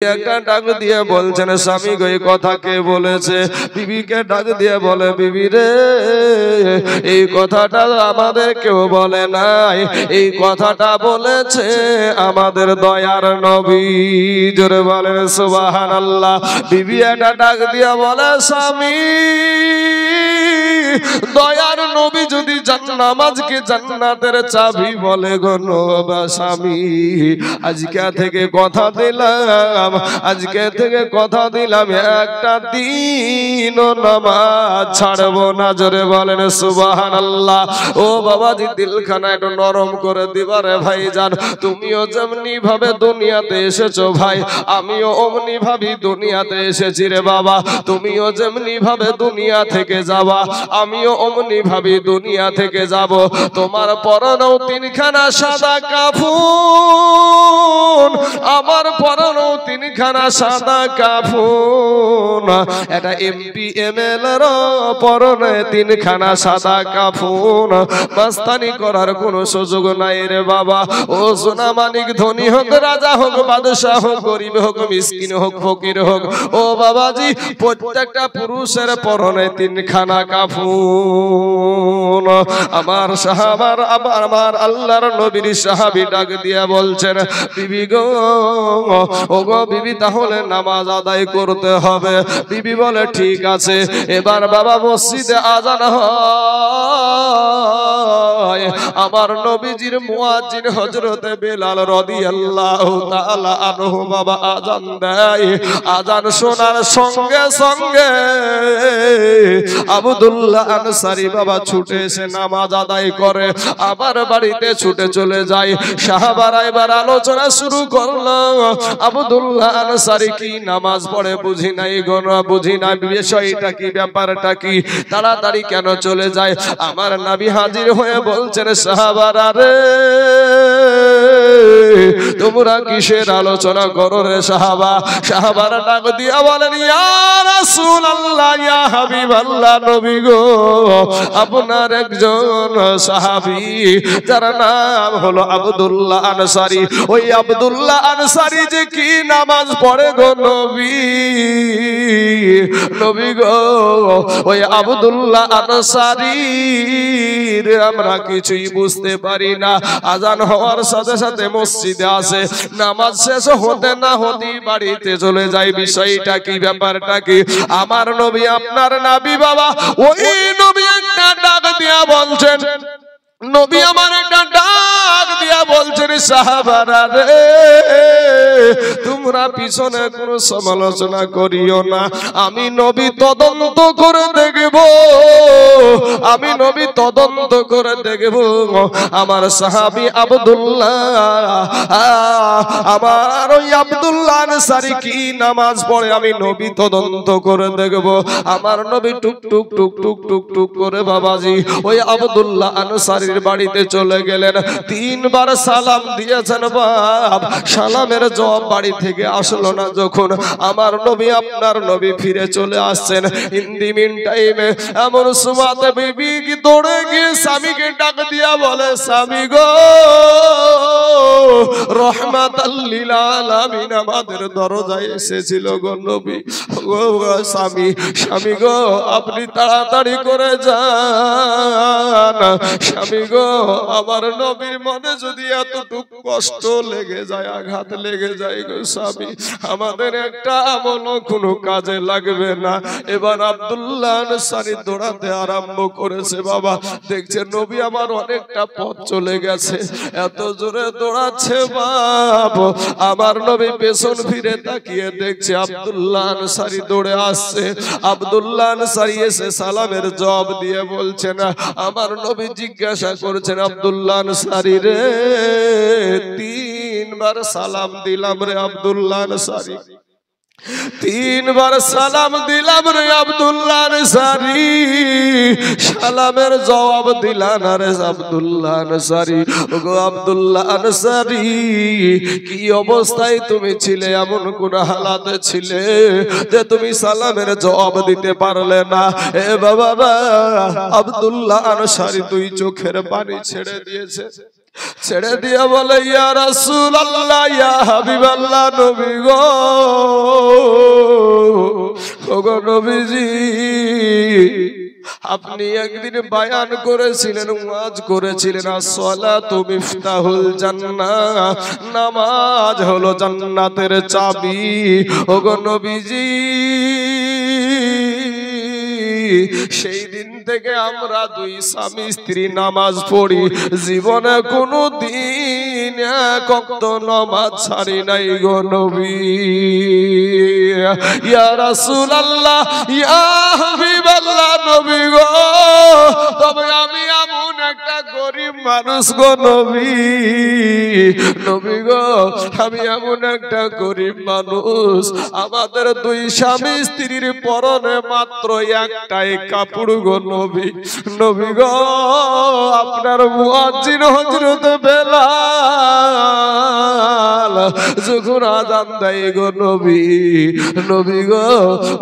একটা ডাক দিয়ে বলছেন স্বামী গো এই কথা কে বলেছে? বিবিকে ডাক দিয়ে বলে বিবি রে এই কথাটা আমাদের কেউ বলে নাই, এই কথাটা বলেছে আমাদের দয়ার নবী। জোরে বলেন সুবহানাল্লাহ। বিবি একটা ডাক দিয়ে বলে স্বামী দয়ার নবী যদি নামাজকে জান্নাতের চাবি বলে গো স্বামী আজকে থেকে কথা দিলাম, আজকে থেকে কথা দিলাম একটা দিনও নামাজ ছাড়বো না। জোরে বলেন সুবহানাল্লাহ। ও বাবাজি দিলখানা একটু নরম করে দিবা রে ভাইজান। তুমিও যেমনি ভাবে দুনিয়াতে এসেছো ভাই, আমিও অমনি ভাবি দুনিয়াতে এসেছি রে বাবা। তুমিও যেমনি ভাবে দুনিয়া থেকে যাবা, আমিও অমনি ভাবি দুনিয়া থেকে যাব। তোমার পরনেও তিনখানা সাদা কাফন, আমার পরনেও তিনখানা সাদা কাফন। এটা এমপি এমএলএর পরনে তিনখানা সাদা কাফন। মাস্তানি করার কোনো সুযোগ নাই রে বাবা। ও সোনা মানিক ধনী হোক, রাজা হোক, বাদশাহ হোক, গরিব হোক, মিসকিন হোক, ফকির হোক, ও বাবাজি প্রত্যেকটা পুরুষের পরনে তিনখানা কাফন। আমার সাহাবার আমার আল্লাহর নবীর সাহাবী ডাক দিয়া বলছেন বিবি গো, ও গো বিবি তাহলে নামাজ আদায় করতে হবে। বিবি বলে ঠিক আছে। এবার বাবা মসজিদে আজান হয়। আমার নবীজির মুয়াজ্জিন হযরতে বেলাল রাদিয়াল্লাহু তাআলা আনহু বাবা আজান দেয়। আজান শোনার সঙ্গে সঙ্গে আব্দুল্লাহ আনসারী বাবা ছুটে এসে নামাজ আদায় করে, আবার বাড়িতে ছুটে চলে যায়। সাহাবারা এবার আলোচনা শুরু করলো আব্দুল্লাহ আনসারী কি নামাজ পড়ে বুঝি নাই গো, বুঝি না বিষয়টা কি, ব্যাপারটা কি, তাড়াতাড়ি কেন চলে যায়। আমার নবী হাজির হয়ে বলছেন সাহাবারা রে তোমরা কিসের আলোচনা করো রে সাহাবা? সাহাবারা ডাক দিয়া বলেন ইয়া রাসূলুল্লাহ, ইয়া হাবিবাল্লাহ, নবী গো আপনার একজন সাহাবী যার নাম হলো আব্দুল্লাহ আনসারী, ওই আব্দুল্লাহ আনসারী যে কি নামাজ পড়ে গো নবী, নবী গো ওই আব্দুল্লাহ আনসারীর আমরা কিছুই বুঝতে পারি না। আজান হওয়ার সাথে সাথে মসজিদে আসে, নামাজ শেষ হতে না হতেই বাড়িতে চলে যায়। বিষয়টা কি, ব্যাপারটা কি? আমার নবী আপনার নবী বাবা ওই নবী একটা ডাক দিয়া বলছেন, নবী আমার একটা ডাক দিয়া বলছেন সাহাবারা রে তোমরা পিছনে কোনো সমালোচনা করিও না, আমি নবী তদন্ত করে দেখব, আমি নবী তদন্ত করে দেখব আমার সাহাবী আব্দুল্লাহ, আমার ওই আব্দুল্লাহ আনসারী কি নামাজ পড়ে আমি নবী তদন্ত করে দেখব। আমার নবী টুক টুক টুক টুক টুক টুক করে বাবাজি ওই আব্দুল্লাহ আনসারী বাড়িতে চলে গেলেন। তিনবার সালাম দিয়েছেন বাপ, সালামের জবাব বাড়ি থেকে আসলো না। যখন আমার নবী আপনার নবী ফিরে চলে আসছেন, ইন দি মিন টাইমে এমন সুমাতে বিবি কি দৌড়ে গিয়ে স্বামীকে ডাক দিয়া বলে স্বামী গো রহমাতাল লিল আলামিন আমাদের দরজায় এসেছিল গো নবী গো স্বামী, স্বামী গো আপনি তাড়াতাড়ি করে যান, স্বামী গো আমার নবীর মনে যদি এতটুকু কষ্ট লেগে যায়, আঘাত লেগে যায় গো স্বামী, আমাদের একটা আমলও কোনো কাজে লাগবে না। এবার আব্দুল্লাহ আনসারী দৌড়াতে আরম্ভ করেছে বাবা, দেখছে নবী আমার অনেকটা পথ চলে গেছে, এত জোরে দৌড়াচ্ছে বাপ, আমার নবী পেছন ফিরে তাকিয়ে দেখছে আব্দুল্লাহ আনসারী দৌড়ে আসছে। আব্দুল্লাহ আনসারী এসে সালামের জবাব দিয়ে বলছে না, আমার নবী জিজ্ঞাসা করছেন আব্দুল্লাহ আনসারী রে তিনবার সালাম দিলাম রে আব্দুল্লাহ আনসারী, তিনবার সালাম দিলাম রে আব্দুল্লাহ আনসারী, সালামের জবাব দিলা না রে আব্দুল্লাহ আনসারী। ওগো আব্দুল্লাহ আনসারী কি অবস্থায় তুমি ছিলে, এমন কোন হালাতে ছিলে যে তুমি সালামের জবাব দিতে পারলে না? এ বাবা আব্দুল্লাহ আনসারী দুই চোখের পানি ছেড়ে দিয়েছে। ছেড়ে দিয়ে বলে ইয়া রাসূলুল্লাহ ইয়া হাবিবাল্লাহ নবী গো, ওগো নবীজি, আপনি একদিন বায়ান করেছিলেন, ওয়াজ করেছিলেন, as-সালাতু মিফতাহুল জান্নাহ, নামাজ হলো জান্নাতের চাবি। ওগো নবীজি, সেই দিন থেকে আমরা দুই স্বামী স্ত্রী নামাজ পড়ি, জীবনে কোনো দিন এক ওয়াক্ত নামাজ ছাড়ি নাই গো নবী। ইয়া রাসূলুল্লাহ ইয়া হাবিবাল্লাহ নবী গো, তবে আমি এমন একটা গরিব মানুষ গো নবী, নবী গো, আমি এমন একটা গরিব মানুষ, আমাদের দুই স্বামী স্ত্রীর পরনে মাত্র একটাই কাপড় গো নবী। নবী গো, আপনার মুয়াজ্জিন হযরত বেলাল যখন আযান দেয় গো নবী, নবী গো,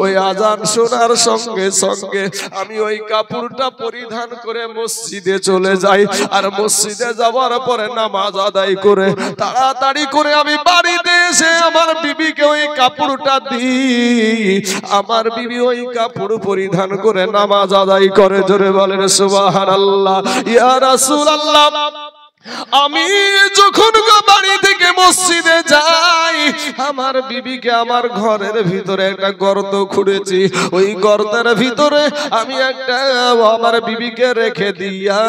ওই আযান শোনার সঙ্গে সঙ্গে আমি ওই কাপড়টা পরিধান করে মসজিদে চলে যাই, আর মসজিদে যাওয়ার পরে নামাজ আদায় করে তাড়াতাড়ি করে আমি বাড়িতে এসে আমার বিবিকে ওই কাপড়টা দিই, আমার বিবি ওই কাপড় পরিধান করে নামাজ আদায় করে। জোরে বলেন সুবহানাল্লাহ। ইয়া রাসূলুল্লাহ, আমি যখন বাড়ি থেকে মসজিদে যাই, আমার বিবিকে আমার ঘরের ভিতরে একটা গর্ত খুঁড়েছি, ওই গর্তের ভিতরে আমি একটা আমার বিবিকে রেখে দিয়া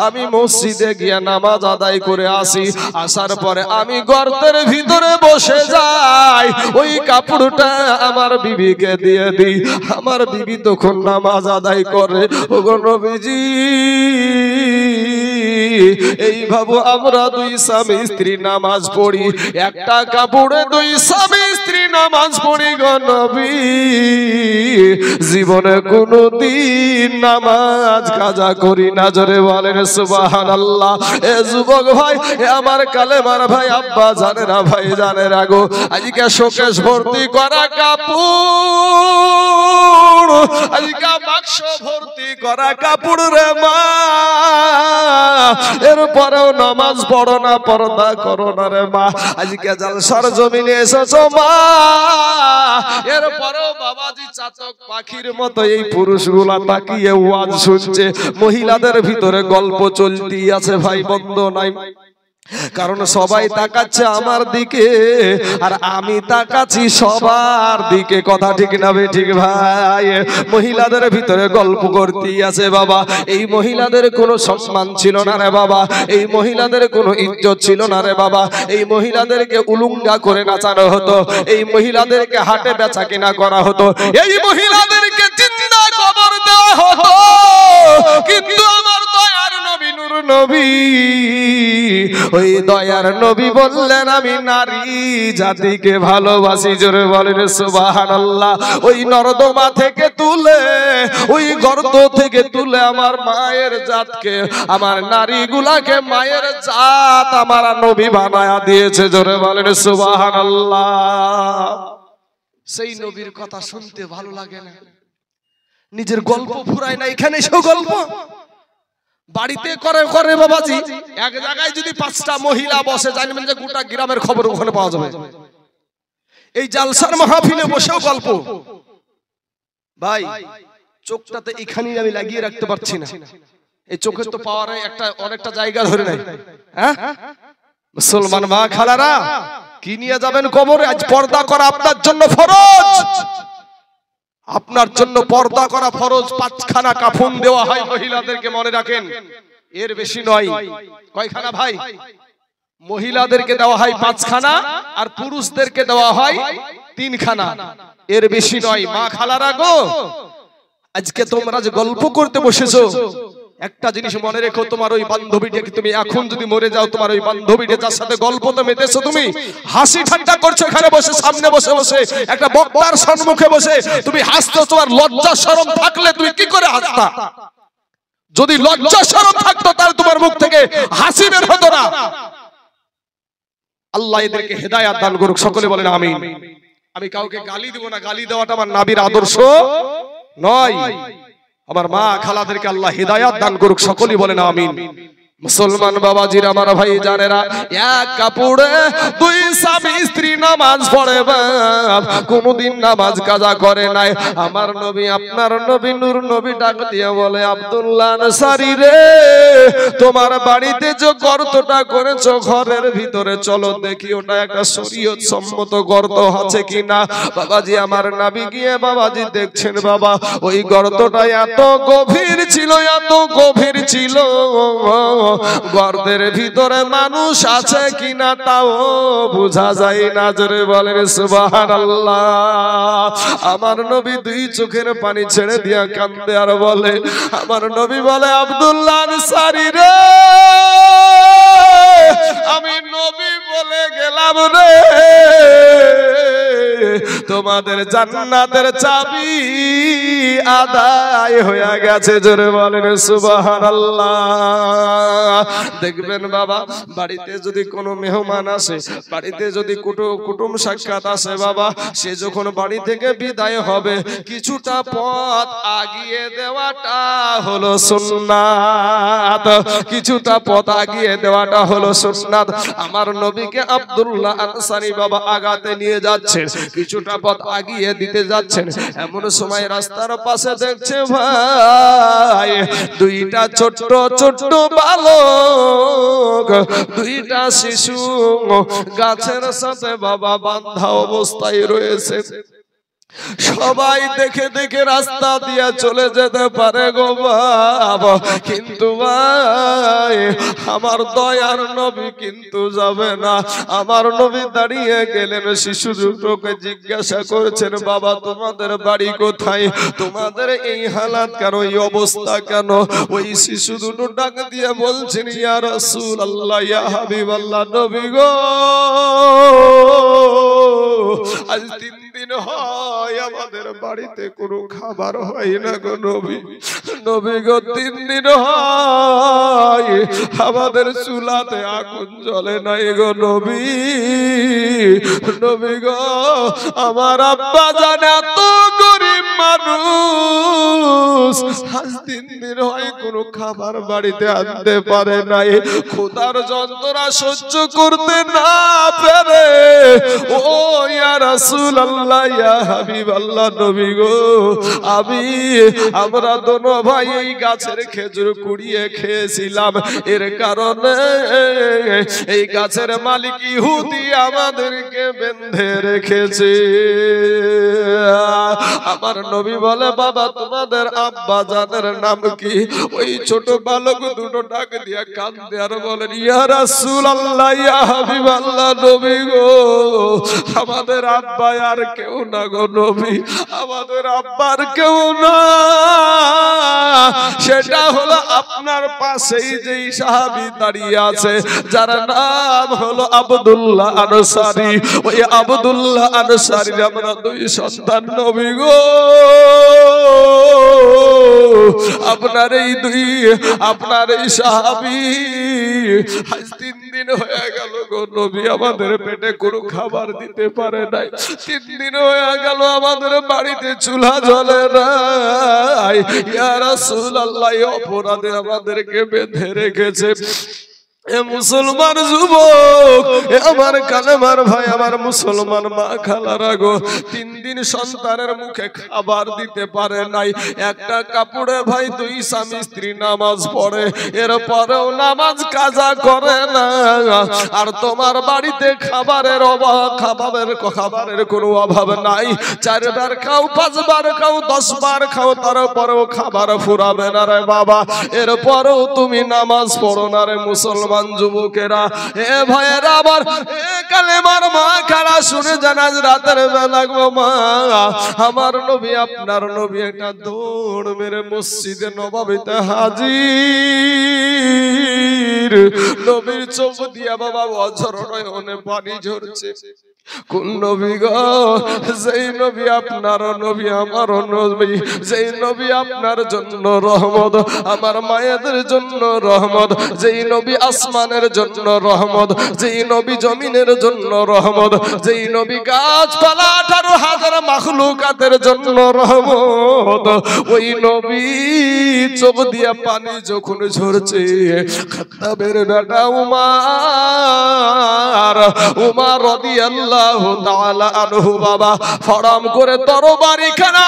আমি মসজিদে গিয়ে নামাজ আদায় করে আসি। আসার পরে আমি গর্তের ভিতরে বসে যাই, ওই কাপড়টা আমার বিবিকে দিয়ে দিই, আমার বিবি তখন নামাজ আদায় করে। ওগো নবীজি, এইভাবে আমরা দুই স্বামী স্ত্রী নামাজ পড়ি, একটা কাপড়ে দুই স্বামী স্ত্রী নামাজ পড়ি গো নবী, জীবনে কোনো দিন নামাজ কাজা করি না। জোরে বলেন সুবহানাল্লাহ। এ যুবক ভাই, এ আমার কালেমার ভাই, আব্বা জানেরা, ভাই জানেরা গো, আজকে শোকেস ভর্তি করা কাপড়, আজকে বাক্স ভর্তি করা কাপড় রে মা, এরপরেও নামাজ পড়ো না, পর্দা করো না রে মা। আজকে জালসার জমিনে এসেছো মা, এরপরেও বাবাজি চাতক পাখির মতো এই পুরুষগুলা তাকিয়ে ওয়াজ শুনছে, মহিলাদের ভিতরে গল্প চলতি আছে ভাই, বন্ধ নাই। কারণ সবাই তাকাচ্ছে আমার দিকে, আর আমি তাকাচ্ছি সবার দিকে। কথা ঠিক না বে ঠিক ভাই? মহিলাদের ভিতরে গল্প করতে আছে বাবা। এই মহিলাদের কোনো সম্মান ছিল না রে বাবা, এই মহিলাদের কোনো ইজ্জত ছিল না রে বাবা। এই মহিলাদেরকে উলুঙ্গা করে নাচানো হতো, এই মহিলাদেরকে হাটে বেচা কিনা করা হতো, এই মহিলাদেরকে জিন্দা কবর দেওয়া হতো। কিন্তু আমার দয়ার নবী, নূর নবী, ওই দয়ার নবী বললেন আমি নারী জাতিকে ভালোবাসি। জোরে বলেন সুবহানাল্লাহ। ওই নর্দমা থেকে তুলে, ওই গর্ত থেকে তুলে আমার মায়ের জাতকে, আমার নারীগুলাকে মায়ের জাত আমার নবী বানায়া দিয়েছে। জোরে বলেন সুবহানাল্লাহ। সেই নবীর কথা শুনতে ভালো লাগে না? নিজের গল্প ফুরায় না, এখানে সব গল্প বাড়িতে করে করে বাবাজি। এক জায়গায় যদি 5টা মহিলা বসে, জানবেন যে গোটা গ্রামের খবর ওখানে পাওয়া যাবে। এই জালসার মাহফিলে বসেও গল্প। ভাই, চোখটাতে এখানেই আমি লাগিয়ে রাখতে পারছি না, এই চোখের তো পাওয়ার একটা অনেকটা জায়গা ধরে নাই। হ্যাঁ মুসলমান মা খালারা, কি নিয়ে যাবেন কবরে? আজ পর্দা করা আপনার জন্য ফরজ, আপনার জন্য পর্দা করা ফরজ। 5খানা কাফন দেওয়া হয় মহিলাদেরকে, মনে রাখেন, এর বেশি নয়। কয়খানা ভাই? মহিলাদেরকে দেওয়া হয় 5খানা, আর পুরুষদেরকে দেওয়া হয় 3খানা, এর বেশি নয়। মা খালারা গো, আজকে তোমরা যে গল্প করতে বসেছো, একটা জিনিস মনে রেখো, তোমার ওই বান্ধবীটাকে তুমি এখন যদি মরে যাও, তোমার ওই বান্ধবীটা যার সাথে গল্পতে মেতেছো, তুমি হাসি ঠাট্টা করছো এখানে বসে, সামনে বসে বসে একটা বক্তার সম্মুখে বসে তুমি হাসছো, তোমার লজ্জা শরম থাকলে তুমি কি করে হাসতা? যদি লজ্জা শরম থাকতো তাহলে তোমার মুখ থেকে হাসি বের হতো না। আল্লাহ এদেরকে হেদায়েত দান করুক, সকলে বলেন আমিন। আমি কাউকে গালি দেব না, গালি দেওয়াটা আমার নবীর আদর্শ নয়। আমার মা খালাদেরকে আল্লাহ হেদায়েত দান করুক, সকলেই বলেন আমিন। মুসলমান বাবাজির আমার ভাই জানেরা, এক কাপড়ে দুই স্বামী স্ত্রী নামাজ পড়ে বাপ, কোনদিন নামাজ কাজা করে নাই। আমার নবী আপনার নবী নূর নবী ডাক দিয়ে বলে, আব্দুল্লাহ আনসারী রে, তোমার বাড়িতে যে গর্তটা করেছো ঘরের ভিতরে চলো দেখি ওটা একটা শরীয়ত সম্মত গর্ত আছে কিনা। বাবাজি আমার নবী গিয়ে বাবাজি দেখছেন বাবা, ওই গর্তটা এত গভীর ছিল, এত গভীর ছিল, গর্তের ভিতরে মানুষ আছে কিনা তাও বোঝা যায় না। জোরে বলেন সুবহানাল্লাহ। আমার নবী দুই চোখের পানি ছেড়ে দিয়া কান্দে আর বলে, আমার নবী বলে, আব্দুল্লাহ আনসারী রে, আমি নবী বলে গেলাম রে, তোমাদের জান্নাতের চাবি আদায় হয়ে গেছে। জোরে বলেন সুবহানাল্লাহ। দেখবেন বাবা, বাড়িতে যদি কোনো মেহমান আসে, বাড়িতে যদি কুটুম সাক্ষাৎ আসে বাবা, সে যখন বাড়ি থেকে বিদায় হবে কিছুটা পথ আগিয়ে দেওয়াটা হলো সুন্নাত, কিছুটা পথ আগিয়ে দেওয়াটা হলো সুন্নাত। আমার নবীকে আব্দুল্লাহ আনসারী বাবা আগাতে নিয়ে যাচ্ছেন, কিছুটা পথ আগিয়ে দিতে যাচ্ছেন, এমন সময় রাস্তার পাশে দেখছে ভাই দুইটা ছোট্ট ছোট্ট বালক, দুইটা শিশু গাছের সাথে বাবা বাঁধা অবস্থায় রয়েছে। সবাই দেখে দেখে রাস্তা দিয়ে চলে যেতে পারে গো বাবা, কিন্তু ভাই আমার দয়ার নবী কিন্তু যাবে না। আমার নবী দাঁড়িয়ে গেলেন, শিশু দুটোকে জিজ্ঞাসা করছেন, বাবা তোমাদের বাড়ি কোথায়, তোমাদের এই হালাত কেন, এই অবস্থা কেন? ওই শিশু দুটো ডাক দিয়ে বলছেন, ইয়া রাসূলুল্লাহ, ইয়া হাবিবাল্লাহ, নবী গো, আজ 3 দিন হয় আমাদের বাড়িতে কোনো খাবার হয় না গো নবী, নবী গো 3 দিন হয় আমাদের চুলাতে আগুন জ্বলে নাই গো নবী, নবী গো আমার আব্বা জানে এত গরিব মানুষ, আজ 3 দিন হয় কোনো খাবার বাড়িতে আনতে পারে নাই, ক্ষুধার যন্ত্রণা সহ্য করতে না পেরে ও ইয়া রাসূলুল্লাহ, ইয়া হাবিবাল্লাহ, নবী গো আমরা দোনো ভাই এই গাছের খেজুর কুড়িয়ে খেয়েছিলাম, এর কারণে এই গাছের মালিক ইহুদি আমাদেরকে বেঁধে রেখেছে। আমার নবী বলে, বাবা তোমাদের আব্বা জানের নাম কি? ওই ছোট বালক দুটো ডাক দিয়া কান্দে আর বলেন, ইয়া রাসূলুল্লাহ, ইয়া হাবিবাল্লাহ, নবী গো আমাদের আব্বা আর কেউ না গো নবী, আমাদের আব্বার কেউ না, সেটা হলো আপনার পাশেই যেই সাহাবী দাঁড়িয়ে আছে যার নাম হলো আব্দুল্লাহ আনসারী, ওই আব্দুল্লাহ আনসারীর আমরা 2 সন্তান নবী গো, আপনার এই সাহাবী আজ 3 দিন হয়ে গেল গো নবী, আমাদের পেটে কোনো খাবার দিতে পারে নাই, 3 দিন হয়ে গেল আমাদের বাড়িতে চুলা জ্বলে নাই, ইয়া রাসূলুল্লাহ অপরাধে আমাদেরকে বেঁধে রেখেছে। এ মুসলমান যুবক, আমার কালেমার ভাই, আমার মুসলমান মা খালারা গো, 3 দিন সন্তানের মুখে খাবার দিতে পারে নাই, একটা কাপড়ে ভাই 2 স্বামী স্ত্রী নামাজ পড়ে, এরপরেও নামাজ কাজা করে না, আর তোমার বাড়িতে খাবারের অভাব, খাবারের কোনো অভাব নাই, 4 বার খাও, 5 বার খাও, 10 বার খাও, তারপরেও খাবার ফুরাবে না রে বাবা, এরপরেও তুমি নামাজ পড়ো না রে মুসলমান যুবকেরা। এ ভাইয়েরা আমার, এ কালেমার মা খালা শুনে জানাজ রাতের বেলা গো মা, আমার নবী আপনার নবী একটা দৌড় মেরে মসজিদে নববীতে হাজির, নবীর চোখ দিয়া বাবা অঝর নয়নে পানি ঝরছে। কোন নবী গো? যেই নবী আপনার নবী, আমার নবী, যেই নবী আপনার জন্য রহমত, আমার মায়েদের জন্য রহমত, যেই নবী আসমানের জন্য রহমত, যেই নবী জমিনের জন্য রহমত, যেই নবী গাছপালা 18,000 মাখলুকাতের জন্য রহমত। ওই নবী চোখ দিয়া পানি যখন ঝরছে, খাত্তাবের বেটা উমার রাদিয়াল্লাহু তাআলা আনহু বাবা ফরাম করে তরবারি খানা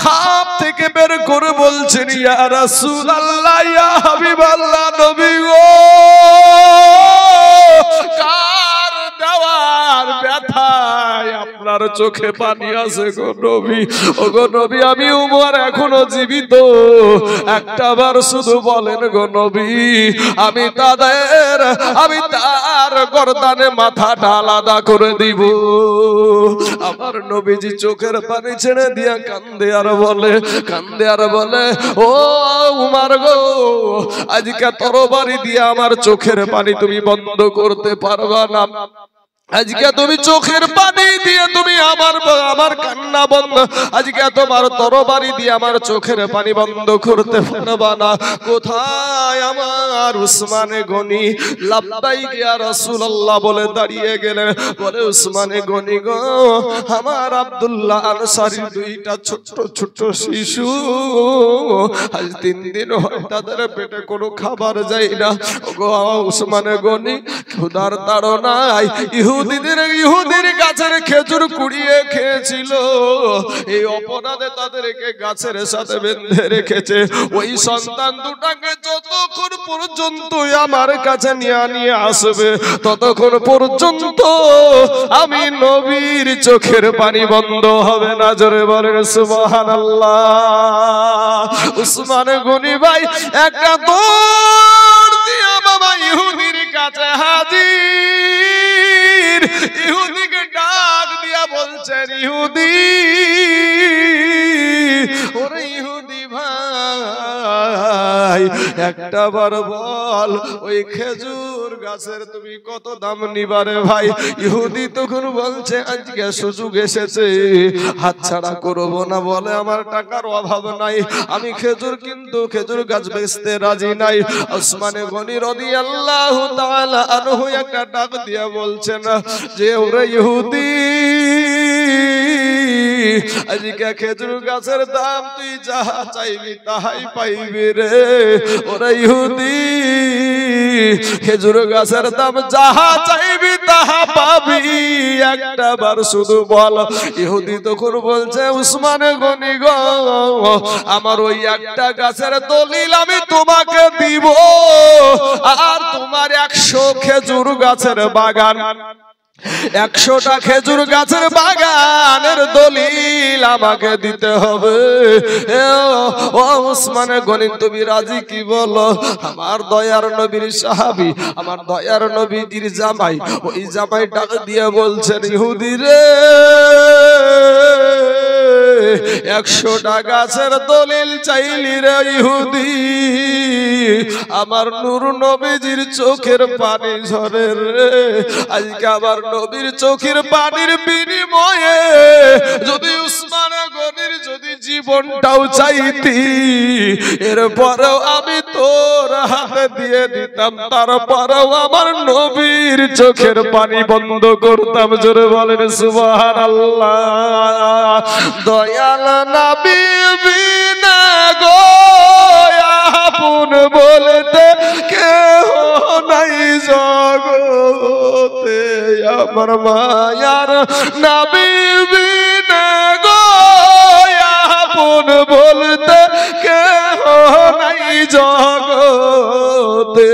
খাপ থেকে বের করে বলছেন, ইয়া রাসূলুল্লাহ, ইয়া হাবিবাল্লাহ, নবী গো, কার দেওয়ার ব্যথায় আপনার চোখে পানি আছে গো নবী? ও গো নবী, আমি উমর এখনো জীবিত, একটাবার শুধু বলেন গো নবী, আমি তার গর্দানে মাথাটা আলাদা করে দিব। আমার নবীজি চোখের পানি ছেড়ে দিয়া কান্দে আর বলে, ও উমার গো, আজকে তরবারি দিয়ে আমার চোখের পানি তুমি বন্ধ করতে পারবা না। আজকে তুমি চোখের পানি দিয়ে তুমি আমার কান্না বন্ধ, আজকে তোমার তরবারি দিয়ে আমার চোখের পানি বন্ধ করতে পারবা না। কোথায় আমার উসমানে গনি? লাব্বাইক ইয়া রাসূলুল্লাহ বলে দাঁড়িয়ে গেলেন। বলে, উসমানে গনি গো, আমার আব্দুল্লাহ আনসারী দুইটা ছোট ছোট শিশু, আজ 3 দিন হয় তাদের পেটে কোনো খাবার যায় না। গো উসমানে গনি, ক্ষুধার তাড়নায় ইহুদির গাছের খেজুর কুড়িয়ে খেয়েছিল, এই অপরাধে তাদেরকে গাছের সাথে বেঁধে রেখেছে। ওই সন্তান দুটাকে যতক্ষণ পর্যন্ত আমার কাছে নিয়ে আসবে, ততক্ষণ পর্যন্ত আমি নবীর চোখের পানি বন্ধ হবে না। জোরে বলেন সুবহানাল্লাহ। উসমানে গনি ভাই একটা দৌড় দিয়া বাবা ইহুদির কাছে হাজির। ইহুদিকে ডাক দিয়া বলছেন, ইহুদি, ওরে ইহুদি ভাই, একটা বার বল, ওই খেজুর গাছের তুমি কত দাম নিবারে ভাই? ইহুদি তখন বলছে, আজকে সুযোগ এসেছে, হাতছাড়া করব না। বলে, আমার টাকার অভাব নাই, আমি খেজুর গাছ বেচতে রাজি নাই। উসমানে গনি রাদিয়াল্লাহু তাআলা আনহু একটা ডাক দিয়া বলছেন যে, ওরে ইহুদি, আজকে খেজুর গাছের দাম তুই যাহা চাইবি তাহাই পাইবি রে। ওরে ইহুদি, খেজুর গাছের দাম যাহা চাইবি তাহা পাবি, একটা বার শুধু বল। ইহুদি তখন বলছে, উসমানে গনি গো, আমার ওই একটা গাছের দলিল আমি তোমাকে দিব, আর তোমার 100 খেজুর গাছের বাগান, 100টা খেজুর গাছের বাগানের দলিল আমাকে দিতে হবে। ও উসমানে গনি, তুমি রাজি কি বলো? আমার দয়ার নবীর সাহাবী, আমার দয়ার নবীর জামাই, ওই জামাই ডাক দিয়ে বলছেন, ইহুদি রে, 100টা গাছের দলিল চাইলি রে ইহুদি, আমার নূর নবীজির চোখের পানি ঝরে রে। আজকে আমার নবীর চোখের পানির বিনিময়ে যদি উসমানে গনির যদি জীবনটাও চাইতি, এরপরেও আমি তোর হাতে দিয়ে দিতাম, তারপরেও আমার নবীর চোখের পানি বন্ধ করতাম। জোরে বলেন সুবহানাল্লাহ। দয়াল নবী বিনা গো আপন বলতে কেহ নাই জগতে, আমার মায়ার নবী বিনা গো আপন বলতে কেহ নাই জগতে।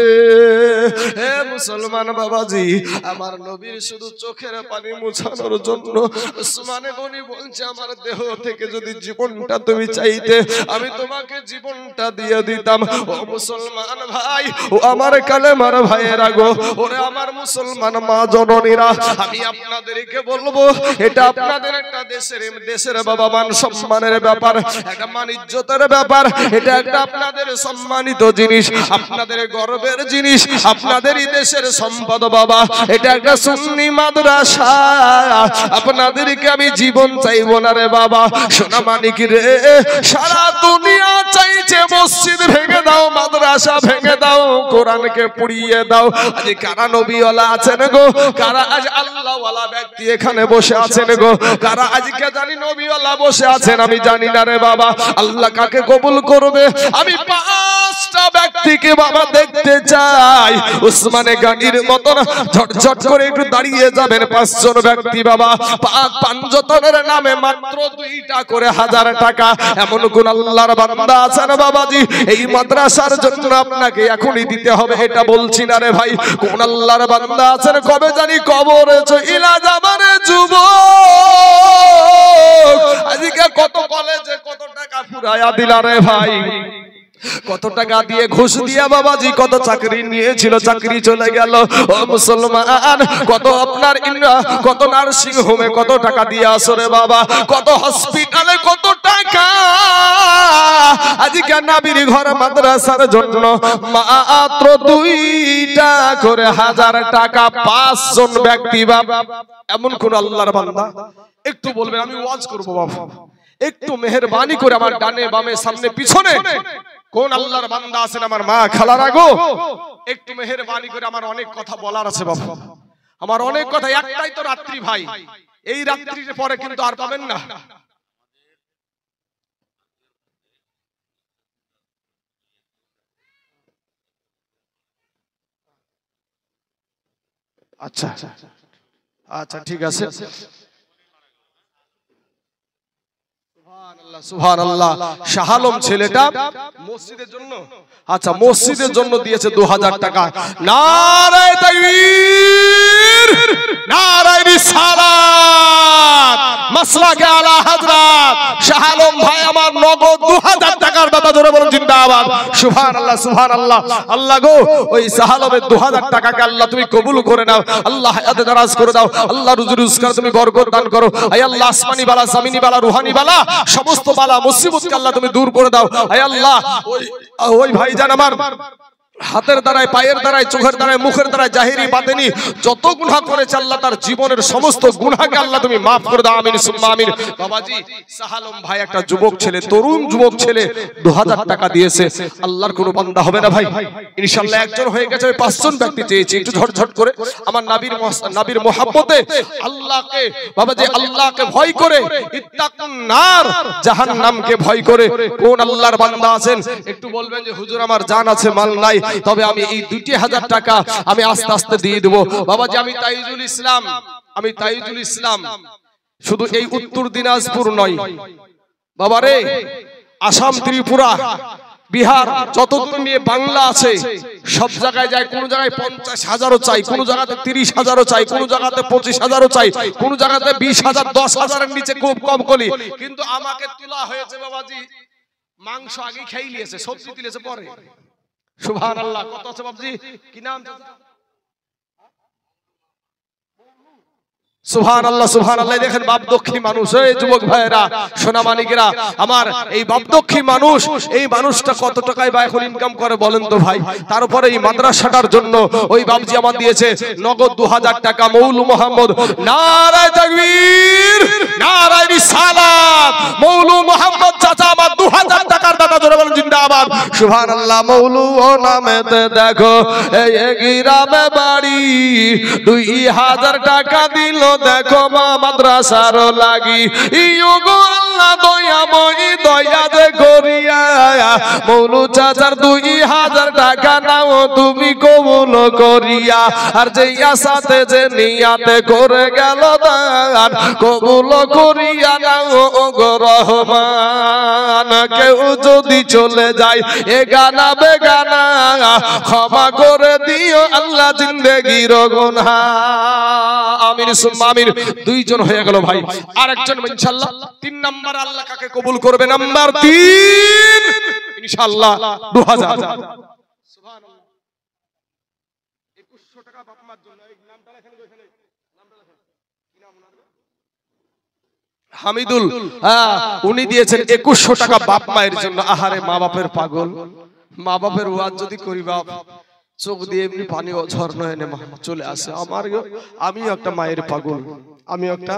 হে মুসলমান বাবাজি, আমার নবীর শুধু চোখের পানি মুছানোর জন্য উসমানে গনি বলছে, আমার দেহ থেকে যদি জীবনটা তুমি চাইতে, আমি তোমাকে জীবনটা দিয়ে দিতাম। ও মুসলমান ভাই, ও আমার কালেমার ভাইয়েরা গো, ওরে আমার মুসলমান মা জননীরা, আমি আপনাদেরকে বলবো, এটা আপনাদের একটা দেশের বাবা মান সম্মানের ব্যাপার, একটা মান ইজ্জতের ব্যাপার, এটা একটা আপনাদের সম্মানিত জিনিস, আপনাদের গর্বের জিনিস, আপনাদেরই দেশের সম্পদ বাবা। এটা একটা সুন্নি মাদ্রাসা, আপনাদেরকে আমি জীবন চাইবো না রে বাবা। সোনা মানিক রে, সারা দুনিয়া চাই দিয়েছে মসজিদ ভেঙে দাও, মাদ্রাসা ভেঙে দাও, কোরআনকে পুড়িয়ে দাও। আজ কারা নবীওয়ালা আছেন গো, কারা আজ আল্লাহওয়ালা ব্যক্তি এখানে বসে আছেন গো, কারা আজকে জানি নবীওয়ালা বসে আছেন আমি জানি না রে বাবা। আল্লাহ কাকে কবুল করবে? আমি পাঁচটা ব্যক্তিকে বাবা দেখতে চাই। উসমানে গানির মতন ঝটঝট করে একটু দাঁড়িয়ে যাবেন পাঁচজন ব্যক্তি বাবা। পাক পাঞ্জতনের নামে মাত্র 2টা করে 1000 টাকা। এমন কোন আল্লাহর বান্দা আছেন বাবাজি এই মাদ্রাসার জন্য আপনাকে এখনই দিতে হবে এটা বলছি না রে ভাই। কোন আল্লাহর বান্দা আছেন কবে জানি কবরে চইলা যাবারে যুবক, আজকে কত কলেজে কত টাকা ফুরায়া দিলা রে ভাই, কত টাকা দিয়ে ঘুষ দিয়া বাবাজি কত চাকরি নিয়েছিল, চাকরি চলে গেল। ও মুসলমান, কত আপনার কত নার্সিং হোমে কত টাকা দিয়ে আসো রে বাবা, কত হসপিটালে কত টাকা। আজকে নবীর ঘর মাদ্রাসার জন্য মাত্র 2টা করে 1000 টাকা 5 জন ব্যক্তি বাবা। এমন কোন আল্লাহর বান্দা একটু বলবেন, আমি ওয়াজ করব বাবা, একটু মেহেরবানি করে আমার ডানে বামে সামনে পিছনে কোন আল্লাহর বান্দা আছেন আমার মা খালারা গো, একটু মেহেরবানি করে, আমার অনেক কথা বলার আছে বাবা, আমার অনেক কথা। একটাই তো রাত্রি ভাই, এই রাত্রির পরে কিন্তু আর পাবেন না। আচ্ছা আচ্ছা ঠিক আছে। সুবহানাল্লাহ। শাহ আলম ছেলেটা মসজিদের জন্য, আচ্ছা মসজিদের জন্য দিয়েছে 2000 টাকা। নারায়ে তাকবীর, নারায়ে রিসালাত, মাসলাকে আলা হযরত শাহ আলম ভাই আমার নগদ 2000 টাকার দাতা, জোরে বলুন জিন্দাবাদ। সুবহানাল্লাহ সুবহানাল্লাহ। আল্লাহ গো ওই শাহ আলমের 2000 টাকাকে আল্লাহ তুমি কবুল করে নাও, আল্লাহ হায়াতে দারাজ করে দাও, আল্লাহ রুজি রোজগার তুমি বরকত দান করো। আয় আল্লাহ আসমানি বালা, জামিনি বালা, রুহানি বালা, সমস্ত বালা মুসিবতকে আল্লাহ তুমি দূর করে দাও। আয় আল্লাহ ওই ভাইজান আমার হাতের দ্বারায়, পায়ের দ্বারায়, চোখের দ্বারায়, মুখের দ্বারায়, জাহিরি বাতেনি যত গুনাহ করেছে আল্লাহ তার জীবনের সমস্ত গুনাহকে আল্লাহ তুমি maaf করে দাও। আমিন সুম্মা আমিন। বাবাজি শাহ আলম ভাই একটা যুবক ছেলে, তরুণ যুবক ছেলে 2000 টাকা দিয়েছে। আল্লাহর কোনো বান্দা হবে না ভাই? ইনশাআল্লাহ একজন হয়ে গেছে, 5 জন ব্যক্তি চেয়েছি। একটু ঝটঝট করে আমার নবীর মোহাব্বতে আল্লাহকে বাবাজি, আল্লাহকে ভয় করে, ইত্তাকুন নার, জাহান্নামকে ভয় করে কোন আল্লাহর বান্দা আছেন একটু বলবেন যে হুজুর আমার জান আছে মাল নাই, তবে আমি এই 2000 টাকা আমি আস্তে আস্তে দিয়ে দেব। বাবাজি আমি তাইজুল ইসলাম, শুধু এই উত্তর দিনাজপুর নয় বাবারে, আসাম, ত্রিপুরা, বিহার, যতদূর নিয়ে বাংলা আছে সব জায়গায় যায়। কোন জায়গায় 50,000ও চাই, কোন জায়গাতে 30,000ও চাই, কোন জায়গাতে 25,000ও চাই, কোন জায়গাতে 20,000, 10,000-এর নিচে খুব কম করি। কিন্তু আমাকে তোলা হয়েছে বাবাজি, মাংস আগে খেয়ে নিয়েছে, সবজি দিয়েছে পরে। সুবহানাল্লাহ। কত আছে বাবজি? কি নাম? সুবহানাল্লাহ সুবহানাল্লাহ। দেখেন বাপদক্ষী মানুষ, এই যুবক ভাইয়েরা, সোনামানিকেরা আমার, এই বাপদক্ষী মানুষ, এই মানুষটা কত টাকায় বা এখন ইনকাম করে বলেন তো ভাই? তারপরে এই মাদ্রাসাটার জন্য ওই বাবজি আমার দিয়েছে নগদ 2000 টাকা। মৌলু মোহাম্মদ, নারায়ে তাকবীর, নারায়ে রিসালাত, মৌলু মোহাম্মদ চাচা আমার 2000 টাকার দাতা, জোরে বলেন জিন্দাবাদ। সুবহানাল্লাহ। মৌলু ও নামেতে দেখো এই গ্রামে বাড়ি, 2000 টাকা দিল দেখো মা মাদ্রাসার লাগি। ইয়োগো আল্লাহ দয়াময়, দয়া যে করিয়া মৌলু চাচার 2000 টাকা নাও তুমি কবুল করিয়া। আর যে আশাতে যে নিয়াতে করে গেল দান, কবুল করিয়া নাও ওগো রহমান। কেউ যদি চলে যায় এ গানা বেগানা, ক্ষমা করে দিও আল্লাহ জিন্দেগির গুনাহ। আমিন সুম্মা আমিন। 2 জন হয়ে গেল ভাই, আরেকজন ইনশাআল্লাহ 3 নাম্বার আল্লাহ কাকে কবুল করবে? নাম্বার 3 ইনশাআল্লাহ 2000। সুবহানাল্লাহ। 2100 টাকা বাপ মার জন্য। এই নামটা লেখেন, এখানে নামটা লেখেন, কি নাম ওনার? হামিদুল। উনি দিয়েছেন 2100 টাকা বাপ মায়ের জন্য। আহারে মা বাপের পাগল, মা বাপের ওয়াজ যদি করি বাপ, চোখ দিয়ে এমনি পানি ঝর্ণা এনে চলে আসে। আমিও একটা মায়ের পাগল, আমি একটা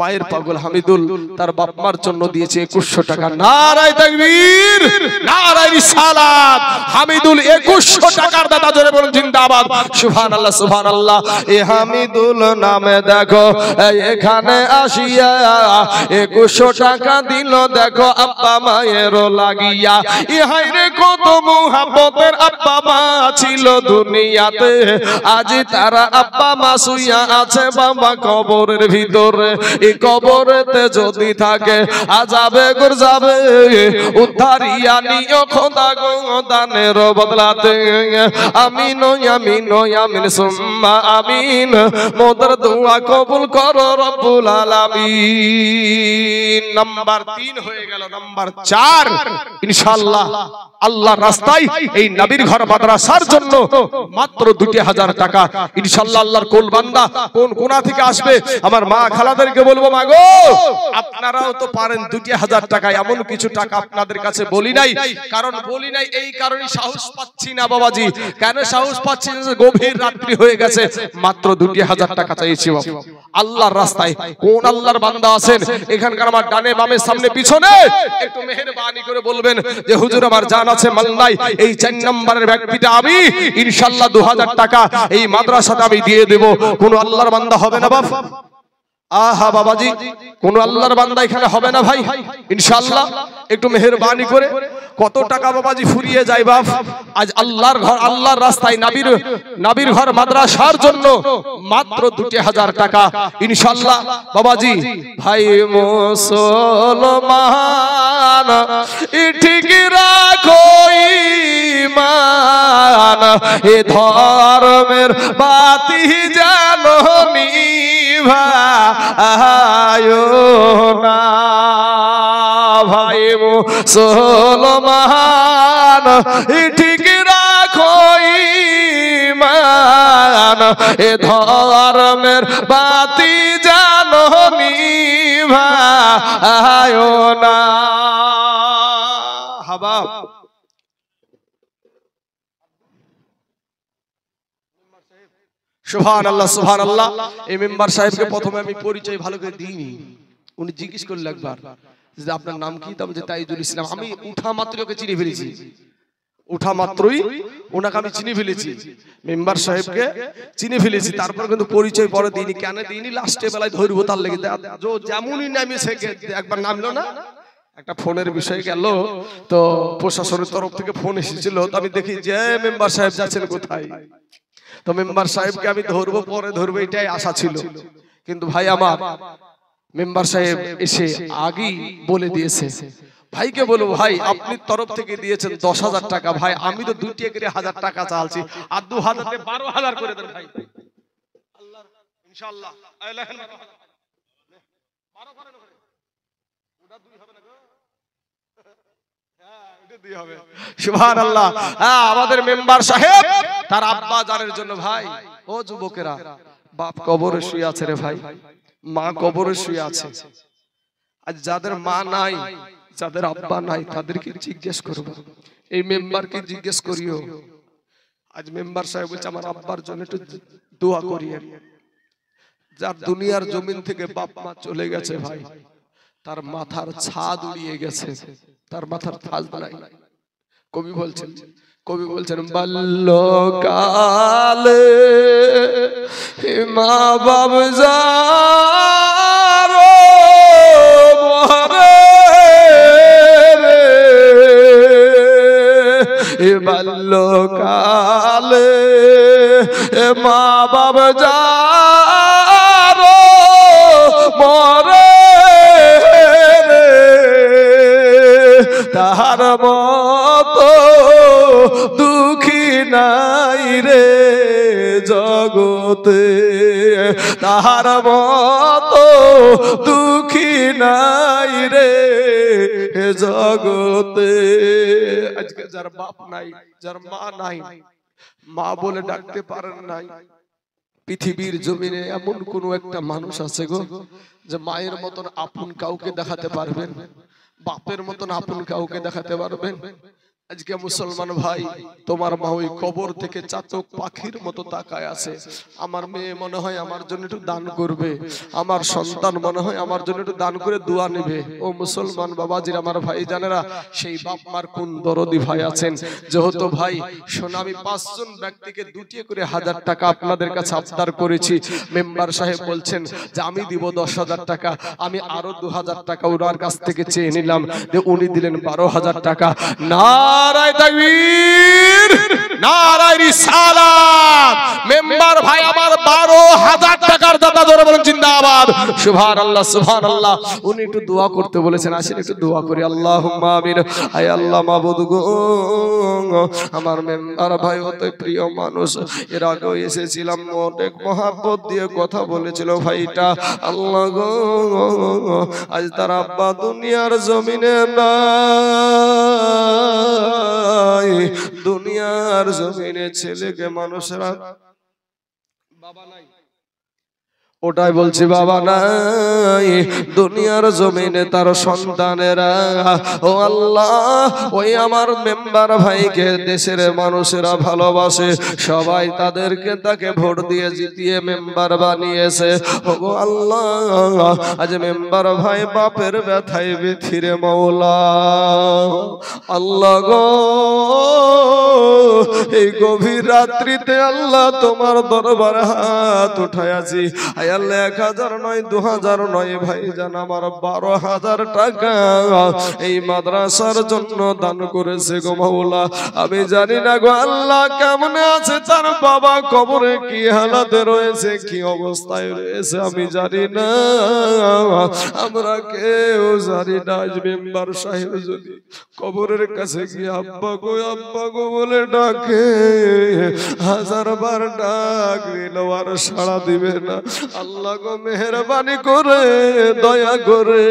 মায়ের পাগল। হামিদুল তার বাপ মার জন্য দিয়েছে 2100 টাকা। নারায়ে তাকবীর, নারায়ে রিসালাত। হামিদুল 2100 টাকার দাতা, জোরে বলুন জিন্দাবাদ। সুবহানাল্লাহ, সুবহানাল্লাহ। এ হামিদুল নামে দেখো এখানে আসিয়া 2100 টাকা দিল, দেখো আব্বা মায়ের লাগিয়া। ইহাই রে কত মুহাব্বতের আব্বা মা ছিল দুনিয়াতে, আজ তারা আব্বা মা শুইয়া আছে বাবা কবরের ভিতরে। এই কবরেতে যদি থাকে আযাবে গুর যাবে, উদ্ধারিয়া নিও খোদা গো দানের বদলাতে। আমিন আমিন আমিন সুম্মা আমিন, মোদের দোয়া কবুল করো রব্বুল আলামিন। নাম্বার 3 হয়ে গেল। নাম্বার 4 ইনশাআল্লাহ আল্লাহর রাস্তায় এই নবীর ঘর মাদ্রাসার জন্য মাত্র 2000 টাকা। ইনশাআল্লাহ আল্লাহর কোন বান্দা কোন কোনা থেকে আসবে, আমার মা খালাদেরকে বলবো, মা গো আপনারাও তো পারেন 2000 টাকা। এমন কিছু টাকা আপনাদের কাছে বলি নাই, কারণ বলি নাই এই কারণে সাহস পাচ্ছি না বাবাজি। কেন সাহস পাচ্ছি না? গভীর রাত্রি হয়ে গেছে, মাত্র 2000 টাকা চাইছি বাবা। আল্লাহর রাস্তায় কোন আল্লাহর বান্দা আছেন এখানকার, আমার ডানে বামে সামনে পিছনে, একটু মেহেরবানি করে বলবেন যে হুজুর আমার জান আছে মাল্লাই, এই 4 নম্বরের ব্যক্তিটা আমি ইনশাআল্লাহ 2000 টাকা এই মাদ্রাসাতে আমি দিয়ে দেব। কোন আল্লাহর বান্দা হবে না বাপ? আহা বাবাজি, কোন আল্লাহর বান্দা এখানে হবে না ভাই? ইনশাআল্লাহ একটু মেহেরবানি করে। কত টাকা বাবাজি ফুরিয়ে যায় বাপ। আজ আল্লাহর ঘর, আল্লাহর রাস্তায় নবীর ঘর মাদ্রাসার জন্য মাত্র 2000 টাকা ইনশাআল্লাহ বাবাজি। ভাই মুসলমান ঠিক রাখো ঈমান, এ ধর্মের বাতি জানো নিভায়ো না। ভাই মুসলমান ঠিক রাখো ঈমান, এ ধর্মের বাতি জানো নিভায়ো না। হাবা সুবহানাল্লাহ, সুবহানাল্লাহ। এই মেম্বার সাহেবকে প্রথমে আমি পরিচয় ভালো করে দিইনি। উনি জিজ্ঞেস করলেন একবার যে আপনার নাম কি? তাম যে তাইজুল ইসলাম। আমি উঠা মাত্রই ওকে চিনে ফেলেছি, উঠা মাত্রই ওনাকে আমি চিনে ফেলেছি, মেম্বার সাহেবকে চিনে ফেলেছি। তারপর কিন্তু পরিচয় পরে দিইনি। কেন দিইনি? লাস্টে বেলায় ধরবো তার লেগে। যেমনই নামিয়েছে একবার নামলো না, একটা ফোনের বিষয় গেল, তো প্রশাসনের তরফ থেকে ফোন এসেছিল। তো আমি দেখি যে মেম্বার সাহেব যাচ্ছেন কোথায়, তো মেম্বার সাহেবকে আমি ধরবো, পরে ধরবো, এটাই আশা ছিল। কিন্তু ভাই আমার মেম্বার সাহেব এসে আগেই বলে দিয়েছে। ভাইকে বলবো, ভাই আপনি তরফ থেকে দিয়েছেন 10,000 টাকা, ভাই আমি তো 2 করে 1000 টাকা চালছি, আর 2000 তে 12,000 করে দেন ভাই। আল্লাহ ইনশাআল্লাহ আল্লাহ 12 করেন ওটা 2 হবে না গো। হ্যাঁ এটা 2 হবে। সুবহানাল্লাহ। হ্যাঁ আমাদের মেম্বার সাহেব তার আব্বা জানের জন্য, ভাই ও যুবকেরা, বাপ কবরে শুয়ে আছে রে ভাই, মা কবরে শুয়ে আছে। আজ যাদের মা নাই, যাদের আব্বা নাই, তাদেরকে জিজ্ঞেস করব, এই মেম্বারকে জিজ্ঞেস করিও। আজ মেম্বার সাহেব বলছে আমার আব্বার জন্য একটু দোয়া করিয়ে। যার দুনিয়ার জমিন থেকে বাপ মা চলে গেছে ভাই, তার মাথার ছাদ উড়িয়ে গেছে, তার মাথার তাজ নাই। কবি বলছেন বাল্যকালে মা বাপ যারো মরে রে, বাল্যকালে মা বাপ যারো মরে রে, তাহার মতো দুঃখী নাই রে জগতে, তাহার মতো দুঃখী নাই রে জগতে। আজকে যার বাপ নাই, যার মা নাই, মা বলে ডাকতে পারেন নাই, পৃথিবীর জমিনে এমন কোন একটা মানুষ আছে গো যে মায়ের মতন আপন কাউকে দেখাতে পারবেন, বাপের মতন আপন কাউকে দেখাতে পারবেন? আজকে মুসলমান ভাই, তোমার মা ওই কবর থেকে চাতক পাখির মতো তাকায় আছে। আমার মেয়ে মনে হয় আমার জন্য একটু দান করবে, আমার সন্তান মনে হয় আমার জন্য একটু দান করে দোয়া নেবে। ও মুসলমান বাবাজির, আমার ভাই জানেরা, সেই বাপ মার কোন দরদি ভাই আছেন। যেহেতু ভাই শোন, আমি 5 জন ব্যক্তিকে 2টি করে 1000 টাকা আপনাদের কাছে আবদার করেছি। মেম্বার সাহেব বলছেন যে আমি দিব 10,000 টাকা, আমি আরো 2000 টাকা ওনার কাছ থেকে চেয়ে নিলাম, যে উনি দিলেন 12,000 টাকা। নারায়ে তাকবীর, নারায়ে রিসালাত। মেম্বার ভাই আমার 12,000 টাকার দাতা, জোরে বলেন জিন্দাবাদ, সুবহানাল্লাহ সুবহানাল্লাহ। উনি একটু দোয়া করতে বলেছেন, আসেন একটু দোয়া করি। আল্লাহুম্মা আমিন। আয় আল্লাহ মাবুদ গো, আমার মেম্বার ভাই অত প্রিয় মানুষ, এর আগেও এসেছিলাম, অনেক মহব্বত দিয়ে কথা বলেছিল ভাইটা। আল্লাহ গো, আজ তার আব্বা দুনিয়ার জমিনে নাই, দুনিয়ার জমিনে ছেলেকে মানুষরা বাবা নাই, ওটাই বলছি, বাবা নাই, দুনিয়ার জমিনে তার সন্তানেরা। ও আল্লাহ, ওই আমার মেম্বার ভাইকে দেশের মানুষেরা ভালোবাসে, সবাই তাদেরকে তাকে ভোট দিয়ে জিতিয়ে মেম্বার বানিয়েছে। ও আল্লাহ, আজ মেম্বার ভাই বাপের ব্যথায় বিথিরে মওলা। আল্লাহ গো, এই গভীর রাত্রিতে আল্লাহ তোমার দরবারে হাত উঠাইয়াছি। আল্লাহ 1000 নয় 2000 নয় ভাই জান, আমার 12,000 টাকা এই মাদ্রাসার জন্য দান করেছে গো মাওলা। আমি জানি না গো আল্লাহ কেমনে আছে তার বাবা, কবরে কি হালাতে রয়েছে, কি অবস্থায় রয়েছে আমি জানি না, আমরা কেউ জানি না। আজ মেম্বার সাহেব যদি কবরের কাছে গিয়ে আব্বা গো বলে ডাকে, 1000 বার ডাক দিলেও আর সাড়া দিবে না। আল্লাহ গো মেহেরবানি করে দয়া করে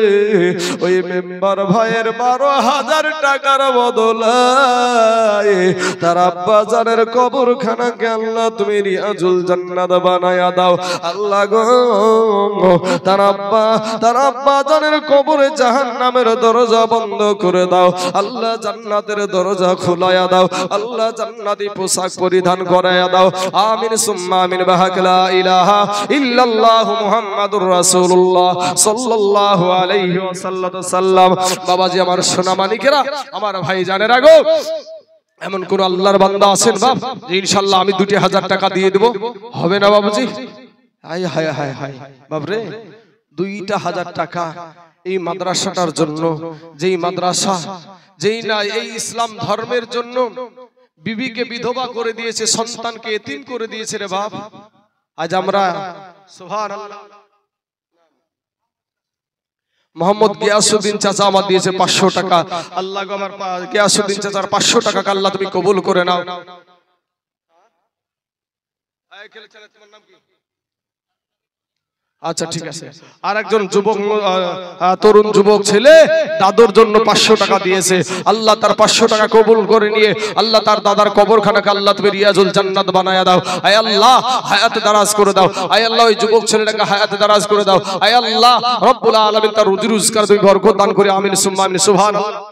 ওই মেম্বার ভাইয়ের 12,000 টাকার বদলায় তার আব্বা জানের কবরখানাকে আল্লাহ তুমি রিয়াজুল জান্নাত বানায়া দাও। আল্লাহ গো, তার আব্বা জানের কবরে জাহান্নামের দরজা বন্ধ করে দাও। আল্লাহ জান্নাতের দরজা খোলায়া দাও। আল্লাহ জান্নাতি পোশাক পরিধান করায়া দাও। আমিন সুম্মা আমিন। বাহাক লা ইলাহা ইল্লাল্লাহ মুহাম্মাদুর রাসূলুল্লাহ সাল্লাল্লাহু আলাইহি ওয়াসাল্লাম। বাবাজি আমার সোনা মানিকেরা, আমার ভাই জানেরা গো, এমন কোন আল্লাহর বান্দা আছেন বাপ ইনশাআল্লাহ আমি 2,000 টাকা দিয়ে দেব, হবে না বাবুজি? হায় হায় হায় হায় বাবরে, 2,000 টাকা এই মাদ্রাসাটার জন্য, যেই মাদ্রাসা যেই না এই ইসলাম ধর্মের জন্য বিবিকে বিধবা করে দিয়েছে, সন্তানকে এতিম করে দিয়েছে রে বাপ। আজ আমরা সুবহানাল্লাহ, মোহাম্মদ গিয়াসউদ্দিন চাচা আমার দিয়েছে 500 টাকা। আল্লাহ গো, আমার গিয়াসউদ্দিন চাচার 500 টাকা আল্লাহ তুমি কবুল করে নাও। তোমার নাম কি? আচ্ছা ঠিক আছে। আর একজন যুবক, তরুণ যুবক ছেলে দাদুর জন্য 500 টাকা দিয়েছে। আল্লাহ তার 500 টাকা কবুল করে নিয়ে আল্লাহ তার দাদার কবরখানাকে আল্লাহ তুমি রিয়াজুল জান্নাত বানায়া দাও। আয় আল্লাহ হায়াতে দারাজ করে দাও। আয় আল্লাহ ওই যুবক ছেলেটাকে হায়াতে দারাজ করে দাও। আয় আল্লাহ রব্বুল আলামিন তার রুজি রোজগার তুমি বরকত দান করে। আমিন সুম্মা আমিন। সুবহানাল্লাহ।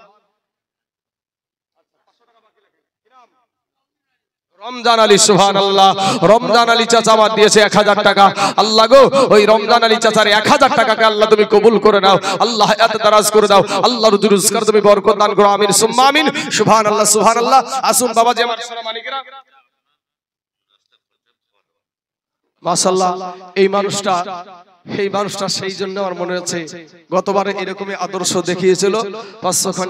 রমজান আলী, সুবহানাল্লাহ, রমজান আলী চাচা আমার দিয়েছে 1000 টাকা। আল্লাহ গো, ওই রমজান আলী চাচার 1000 টাকাকে আল্লাহ তুমি কবুল করে নাও। আল্লাহ হায়াতে দারাজ করে দাও। আল্লাহ রুজি রোজগার তুমি বরকত দান করো। আমিন সুম্মা আমিন। সুবহানাল্লাহ সুবহানাল্লাহ। আসুন বাবাজি আমার সোনা মানিকেরা, মাশাআল্লাহ, এই মানুষটা সেই জন্য আমার মনে হচ্ছে গতবারে এরকমই আদর্শ দেখিয়েছিল। 500